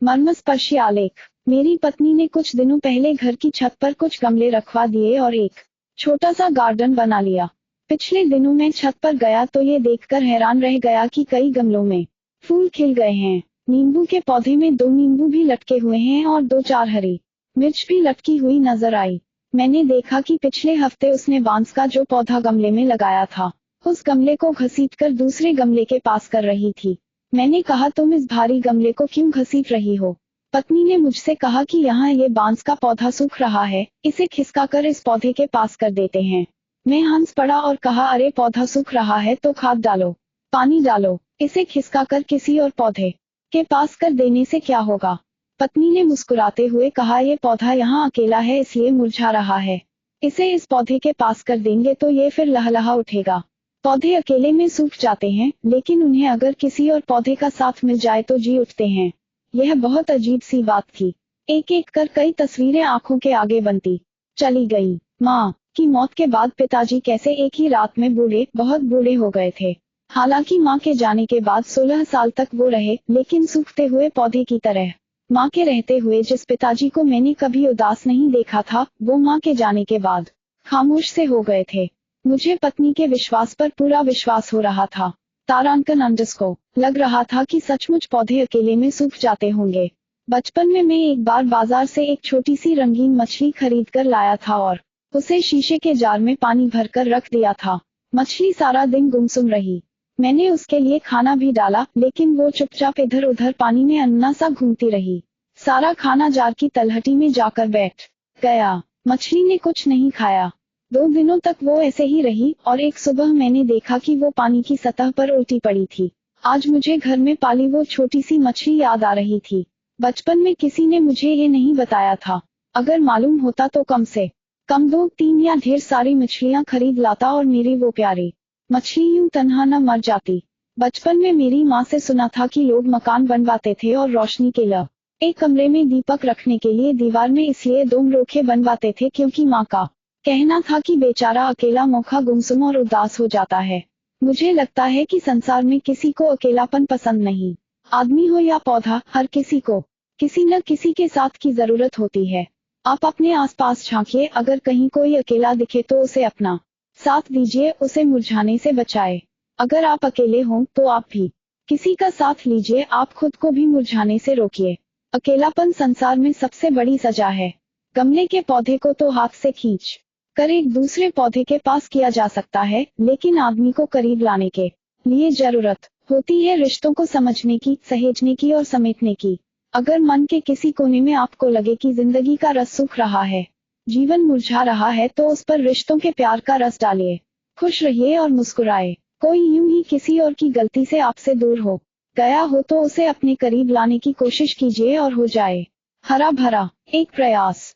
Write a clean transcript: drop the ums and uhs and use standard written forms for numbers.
मर्मस्पर्शी आलेख। मेरी पत्नी ने कुछ दिनों पहले घर की छत पर कुछ गमले रखवा दिए और एक छोटा सा गार्डन बना लिया। पिछले दिनों मैं छत पर गया तो ये देखकर हैरान रह गया कि कई गमलों में फूल खिल गए हैं। नींबू के पौधे में 2 नींबू भी लटके हुए हैं और 2-4 हरी मिर्च भी लटकी हुई नजर आई। मैंने देखा कि पिछले हफ्ते उसने बांस का जो पौधा गमले में लगाया था, उस गमले को घसीटकर दूसरे गमले के पास कर रही थी। मैंने कहा, तुम इस भारी गमले को क्यों घसीट रही हो? पत्नी ने मुझसे कहा कि यहाँ ये बांस का पौधा सूख रहा है, इसे खिसकाकर इस पौधे के पास कर देते हैं। मैं हंस पड़ा और कहा, अरे पौधा सूख रहा है तो खाद डालो, पानी डालो, इसे खिसकाकर किसी और पौधे के पास कर देने से क्या होगा? पत्नी ने मुस्कुराते हुए कहा, ये पौधा यहाँ अकेला है इसलिए मुरझा रहा है। इसे इस पौधे के पास कर देंगे तो ये फिर लहलहा उठेगा। पौधे अकेले में सूख जाते हैं, लेकिन उन्हें अगर किसी और पौधे का साथ मिल जाए तो जी उठते हैं। यह बहुत अजीब सी बात थी। एक एक कर कई तस्वीरें आंखों के आगे बनती चली गई। माँ की मौत के बाद पिताजी कैसे एक ही रात में बहुत बूढ़े हो गए थे। हालांकि माँ के जाने के बाद 16 साल तक वो रहे, लेकिन सूखते हुए पौधे की तरह। माँ के रहते हुए जिस पिताजी को मैंने कभी उदास नहीं देखा था, वो माँ के जाने के बाद खामोश से हो गए थे। मुझे पत्नी के विश्वास पर पूरा विश्वास हो रहा था। तारांकन अंडरस्को लग रहा था कि सचमुच पौधे अकेले में सूख जाते होंगे। बचपन में मैं एक बार बाजार से एक छोटी सी रंगीन मछली खरीद कर लाया था और उसे शीशे के जार में पानी भरकर रख दिया था। मछली सारा दिन गुमसुम रही। मैंने उसके लिए खाना भी डाला, लेकिन वो चुपचाप इधर उधर पानी में अन्ना सा घूमती रही। सारा खाना जार की तलहटी में जाकर बैठ गया। मछली ने कुछ नहीं खाया। 2 दिनों तक वो ऐसे ही रही और एक सुबह मैंने देखा कि वो पानी की सतह पर उल्टी पड़ी थी। आज मुझे घर में पाली वो छोटी सी मछली याद आ रही थी। बचपन में किसी ने मुझे ये नहीं बताया था। अगर मालूम होता तो कम से कम 2-3 या ढेर सारी मछलियां खरीद लाता और मेरी वो प्यारी मछली यूं तन्हा न मर जाती। बचपन में मेरी माँ से सुना था कि लोग मकान बनवाते थे और रोशनी के लिए एक कमरे में दीपक रखने के लिए दीवार में इसलिए 2 रोखे बनवाते थे क्योंकि माँ का कहना था कि बेचारा अकेला मौका गुमसुम और उदास हो जाता है। मुझे लगता है कि संसार में किसी को अकेलापन पसंद नहीं। आदमी हो या पौधा, हर किसी को किसी न किसी के साथ की जरूरत होती है। आप अपने आसपास झांकिए, अगर कहीं कोई अकेला दिखे तो उसे अपना साथ दीजिए, उसे मुरझाने से बचाए। अगर आप अकेले हों तो आप भी किसी का साथ लीजिए, आप खुद को भी मुरझाने से रोकिए। अकेलापन संसार में सबसे बड़ी सजा है। गमले के पौधे को तो हाथ से खींच कर एक दूसरे पौधे के पास किया जा सकता है, लेकिन आदमी को करीब लाने के लिए जरूरत होती है रिश्तों को समझने की, सहेजने की और समेटने की। अगर मन के किसी कोने में आपको लगे कि जिंदगी का रस सूख रहा है, जीवन मुरझा रहा है, तो उस पर रिश्तों के प्यार का रस डालिए। खुश रहिए और मुस्कुराए। कोई यूं ही किसी और की गलती से आपसे दूर हो गया हो तो उसे अपने करीब लाने की कोशिश कीजिए और हो जाए हरा भरा एक प्रयास।